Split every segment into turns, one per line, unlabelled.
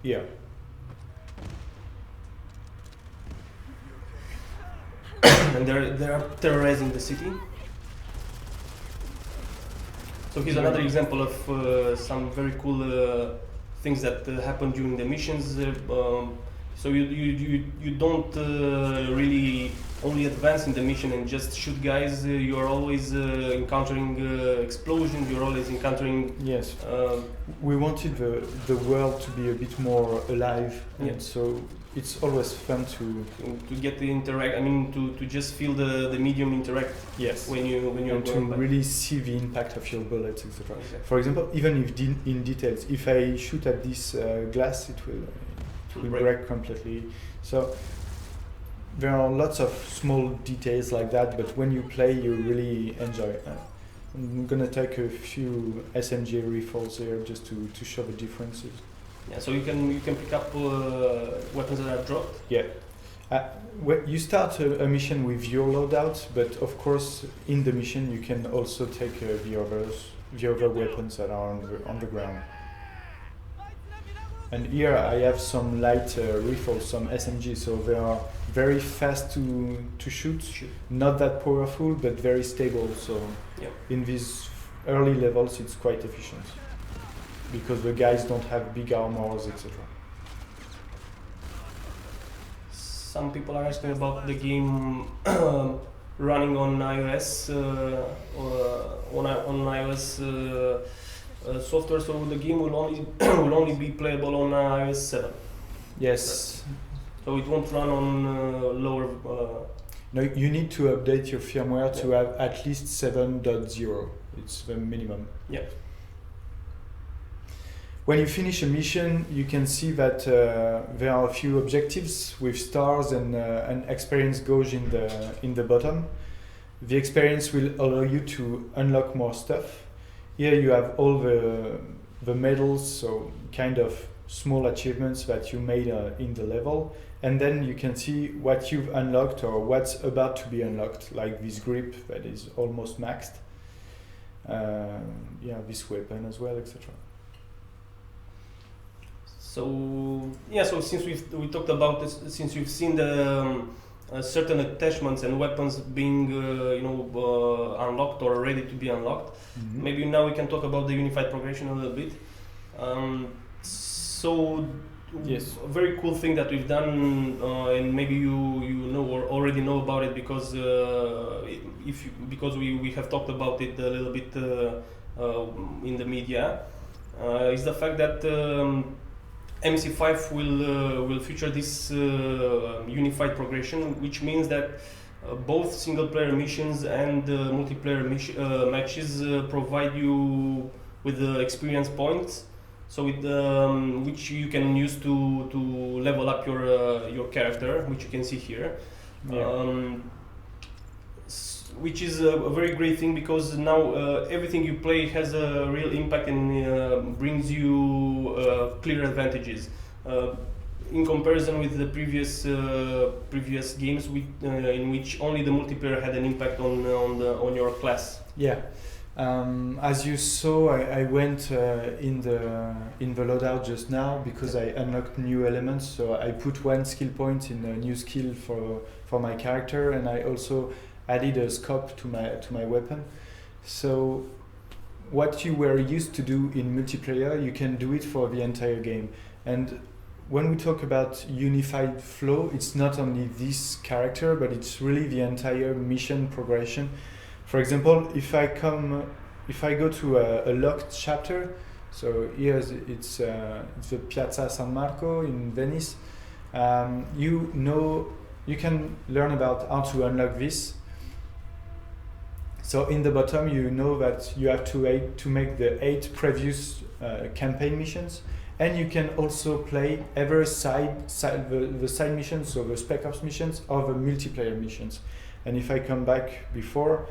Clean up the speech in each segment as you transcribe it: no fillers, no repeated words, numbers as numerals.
Yeah.
And they are terrorizing the city. So here's another example of some very cool things that happen during the missions. So you don't really only advance in the mission and just shoot guys. You are always encountering explosions. You're always encountering.
Yes. We wanted the world to be a bit more alive, and so it's always fun to
get the interact. I mean, to just feel the medium interact.
Yes.
When you're
and to
going
really see the impact of your bullets, etc.
Exactly.
For example, even if in details, if I shoot at this glass, it will break completely. So there are lots of small details like that, but when you play, you really enjoy it. I'm gonna take a few SMG rifles here just to show the differences.
Yeah, so you can pick up weapons that are dropped.
Yeah. You start a mission with your loadout, but of course in the mission you can also take the other weapons that are on the ground. And here I have some light rifles, some SMG, so they are very fast to shoot, not that powerful, but very stable. So in these early levels it's quite efficient, because the guys don't have big armors, etc.
Some people are asking about the game running on iOS or on iOS software. So the game will only will only be playable on iOS 7.
Yes.
So it won't run on lower.
No, you need to update your firmware to have at least 7.0. It's the minimum.
Yeah.
When you finish a mission, you can see that there are a few objectives with stars and an experience gauge in the bottom. The experience will allow you to unlock more stuff. Here you have all the medals, so kind of small achievements that you made in the level, and then you can see what you've unlocked or what's about to be unlocked, like this grip that is almost maxed. This weapon as well, etc.
So so since we talked about this, since you've seen the certain attachments and weapons being unlocked or ready to be unlocked, maybe now we can talk about the unified progression a little bit.
Yes,
a very cool thing that we've done, and maybe you know or already know about it because because we have talked about it a little bit in the media, is the fact that MC5 will feature this unified progression, which means that both single-player missions and multiplayer matches provide you with experience points, so which you can use to level up your character, which you can see here.
Yeah.
Which is a very great thing, because now everything you play has a real impact and brings you clear advantages in comparison with the previous games in which only the multiplayer had an impact on your class.
Yeah. As you saw, I went in the loadout just now because I unlocked new elements. So I put one skill point in a new skill for my character, and I also added a scope to my weapon. So what you were used to do in multiplayer, you can do it for the entire game. And when we talk about unified flow, it's not only this character, but it's really the entire mission progression. For example, if I go to a locked chapter, so here it's the Piazza San Marco in Venice, you can learn about how to unlock this. So in the bottom, you know that you have to make the 8 previous campaign missions, and you can also play either the side missions, so the Spec Ops missions, or the multiplayer missions. And if I come back before,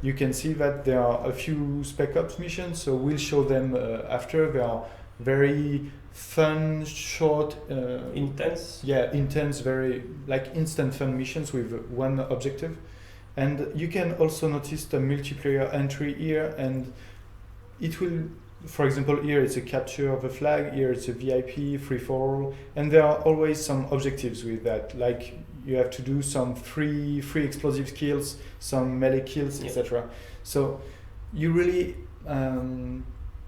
you can see that there are a few Spec Ops missions, so we'll show them after. They are very fun, short,
intense.
Yeah, intense, very like instant fun missions with one objective. And you can also notice the multiplayer entry here, and it will for example, here it's a capture of a flag, here it's a VIP, free for all, and there are always some objectives with that. Like you have to do some free explosive kills, some melee kills, etc. So you really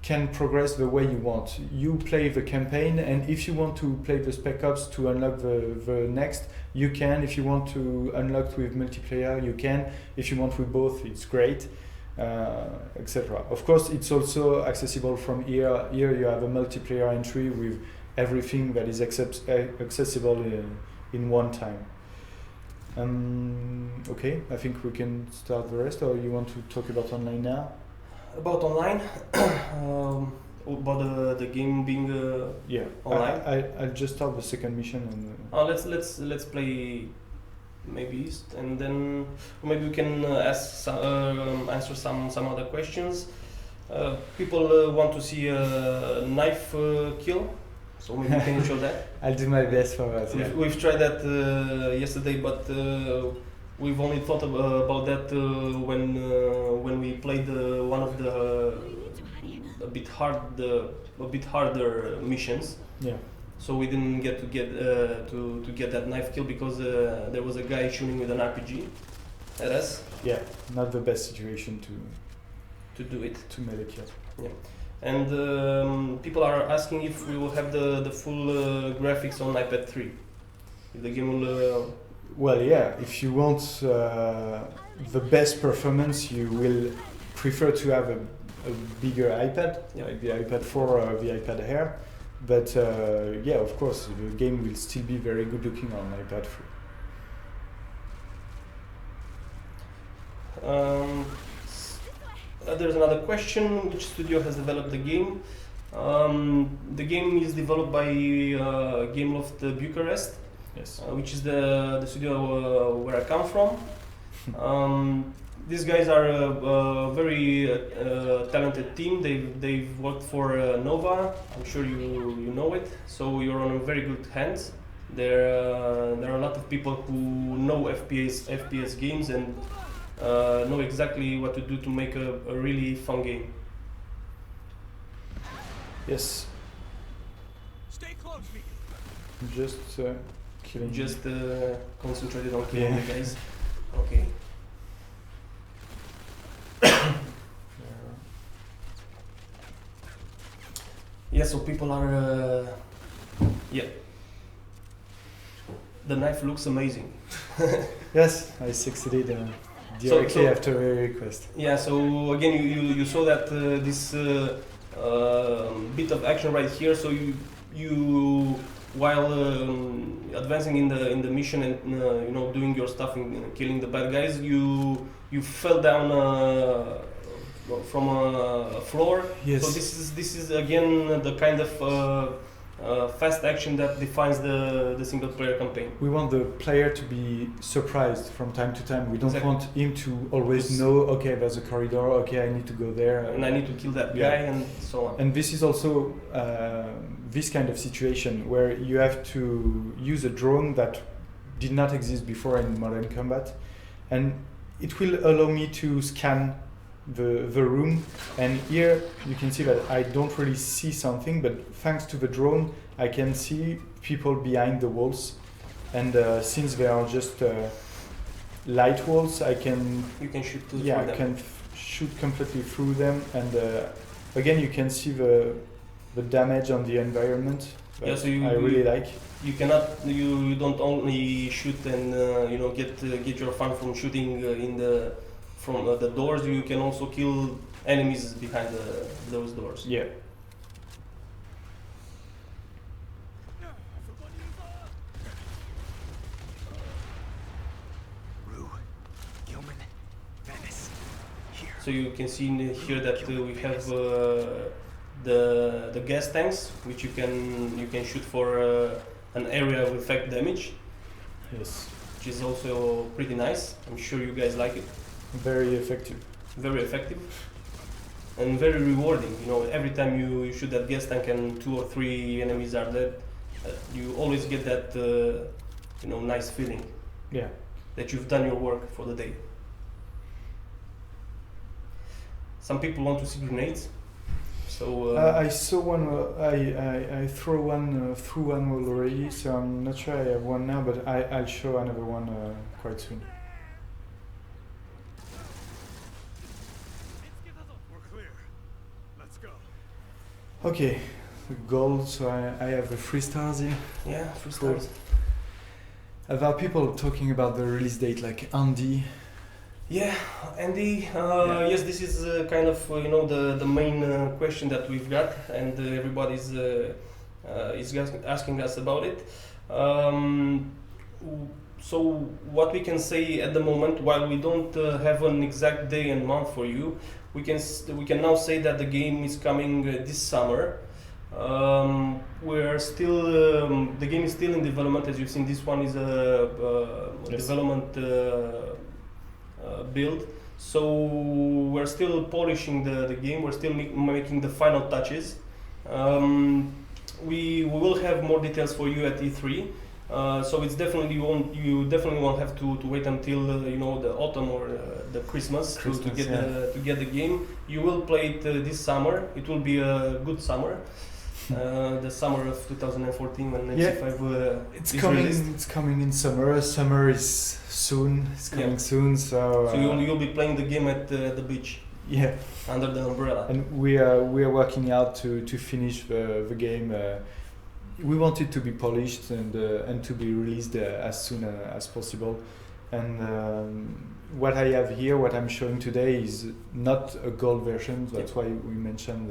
can progress the way you want. You play the campaign, and if you want to play the Spec Ops to unlock the next, you can. If you want to unlock with multiplayer, you can. If you want with both, it's great, etc. Of course, it's also accessible from here. Here you have a multiplayer entry with everything that is accessible in one time. Okay, I think we can start the rest, or you want to talk about online now?
About online, about the game being
yeah
online.
I'll just start the second mission and.
Let's play maybe East, and then maybe we can answer some other questions. People want to see a knife kill, so maybe we can show that.
I'll do my best for that. Yeah.
We've tried that yesterday, but we've only thought about that when we played one of the a bit harder missions.
Yeah.
So we didn't get to get that knife kill because there was a guy shooting with an RPG at us.
Yeah, not the best situation
to do it.
To melee kill.
Yeah. And people are asking if we will have the full graphics on iPad 3. If the game will.
Well, yeah. If you want the best performance, you will prefer to have a bigger iPad, like the iPad 4 or the iPad Air. But yeah, of course, the game will still be very good looking on iPad 3.
There's another question: which studio has developed the game? The game is developed by Gameloft Bucharest,
yes,
which is the studio where I come from. These guys are a very talented team. They've worked for Nova. I'm sure you know it. So you're on very good hands. There are a lot of people who know FPS games and know exactly what to do to make a really fun game.
Yes.
Stay close, Mika.
Just killing.
Just concentrated on killing the guys. Okay. Yeah, so people are. Yeah. The knife looks amazing.
Yes, I succeeded directly after a request.
Yeah, so again, you saw that this bit of action right here. So you while advancing in the mission and doing your stuff and killing the bad guys, you fell down from a floor.
Yes.
So this is again the kind of fast action that defines the single player campaign.
We want the player to be surprised from time to time. We don't
Exactly.
want him to always know, okay, there's a corridor, okay, I need to go there.
And I need to kill that guy and so on.
And this is also this kind of situation where you have to use a drone that did not exist before in Modern Combat. And it will allow me to scan the room, and here you can see that I don't really see something, but thanks to the drone I can see people behind the walls, and since they are just light walls, you can shoot through them. I can shoot completely through them, and again you can see the damage on the environment.
Yeah, so
I really like.
You don't only shoot and get your fun from shooting from the doors. You can also kill enemies behind those doors.
Yeah. So
you can see here that we have the gas tanks, which you can shoot for an area of effect damage.
Yes.
Which is also pretty nice. I'm sure you guys like it.
Very effective.
Very effective. And very rewarding. Every time you shoot that gas tank and 2 or 3 enemies are dead, you always get that nice feeling.
Yeah.
That you've done your work for the day. Some people want to see grenades. So
I saw one. I threw one through one wall already, so I'm not sure I have one now, but I'll show another one quite soon.
We're clear. Let's go.
Okay, gold. So I have the 3 stars here.
yeah, 3
Cool.
stars.
There are people talking about the release date, like Andy.
Yeah, Andy.
Yeah.
Yes, this is kind of the main question that we've got, and everybody's is asking us about it. So what we can say at the moment, while we don't have an exact day and month for you, we can now say that the game is coming this summer. We're still the game is still in development. As you've seen, this one is a
Yes.
development build. So we're still polishing the game. We're still making the final touches. We will have more details for you at E3. So it's definitely you definitely won't have to wait until the autumn or the Christmas to get the game. You will play it this summer. It will be a good summer. The summer of 2014 when MC5
It's
is
coming.
released.
It's coming in summer. Summer is soon. It's coming soon. So.
So you'll be playing the game at the beach
Yeah.
under the umbrella.
And we are working out to finish the game. We want it to be polished and to be released as soon as possible. And what I have here, what I'm showing today, is not a gold version. That's why we mentioned.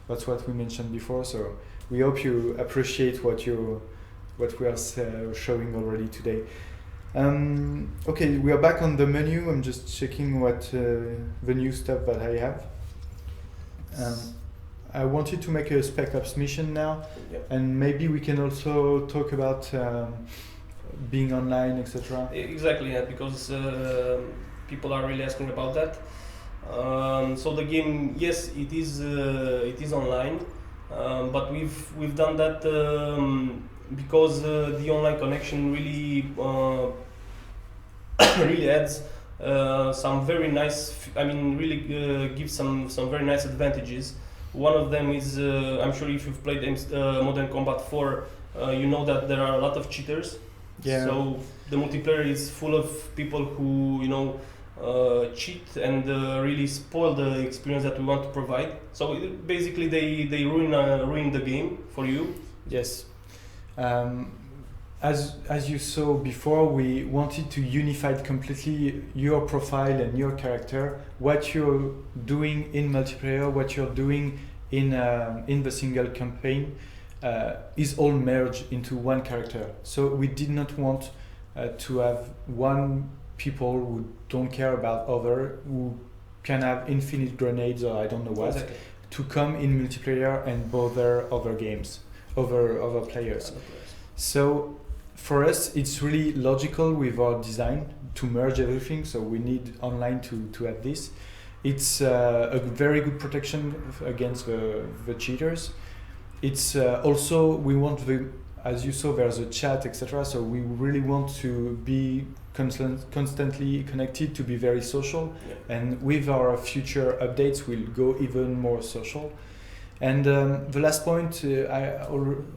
That's what we mentioned before. So we hope you appreciate what we are showing already today. Okay, we are back on the menu. I'm just checking what the new stuff that I have. I wanted to make a Spec Ops mission now, and maybe we can also talk about being online, etc.
Exactly, yeah, because people are really asking about that. So the game, yes, it is online, but we've done that because the online connection really really adds some very nice. Really gives some very nice advantages. One of them is I'm sure if you've played Modern Combat 4, you know that there are a lot of cheaters.
Yeah.
So the multiplayer is full of people who cheat and really spoil the experience that we want to provide. So basically they ruin the game for you.
Yes. As you saw before, we wanted to unify completely your profile and your character, what you're doing in multiplayer, what you're doing in the single campaign, is all merged into one character. So we did not want to have one people who don't care about other, who can have infinite grenades or I don't know what,
Exactly.
to come in multiplayer and bother other games, other players. So for us, it's really logical with our design to merge everything. So we need online to have this. It's a very good protection against the cheaters. It's also, we want as you saw, there's a chat, etc. So we really want to be constantly connected, to be very social.
Yeah.
And with our future updates, we'll go even more social. And the last point, I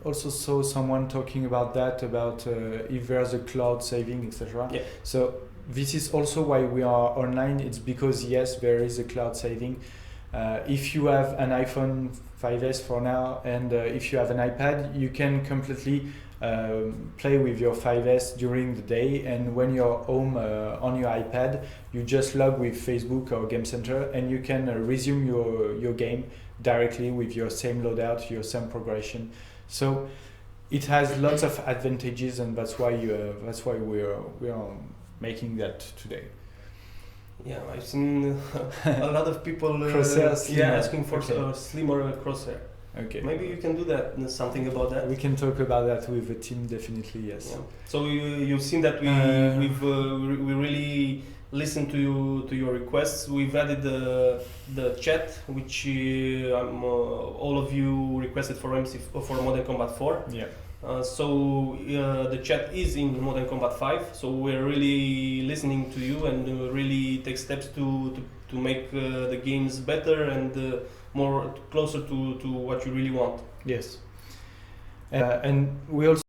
also saw someone talking about that, about if there's a cloud saving, etc.
Yeah.
So this is also why we are online. It's because, yes, there is a cloud saving. If you have an iPhone 5S for now, and if you have an iPad, you can completely play with your 5S during the day, and when you're home on your iPad, you just log with Facebook or Game Center, and you can resume your game directly with your same loadout, your same progression. So it has lots of advantages, and that's why we are making that today.
Yeah, I've seen a lot of people asking for slimmer crosshair.
Okay.
Maybe you can do that. Something about that.
We can talk about that with the team, definitely. Yes.
Yeah. So you've seen that we really listened to your requests. We've added the chat, which all of you requested for for Modern Combat 4.
Yeah.
So the chat is in Modern Combat 5. So we're really listening to you and really take steps to make the games better and more closer to what you really want.
Yes. And we also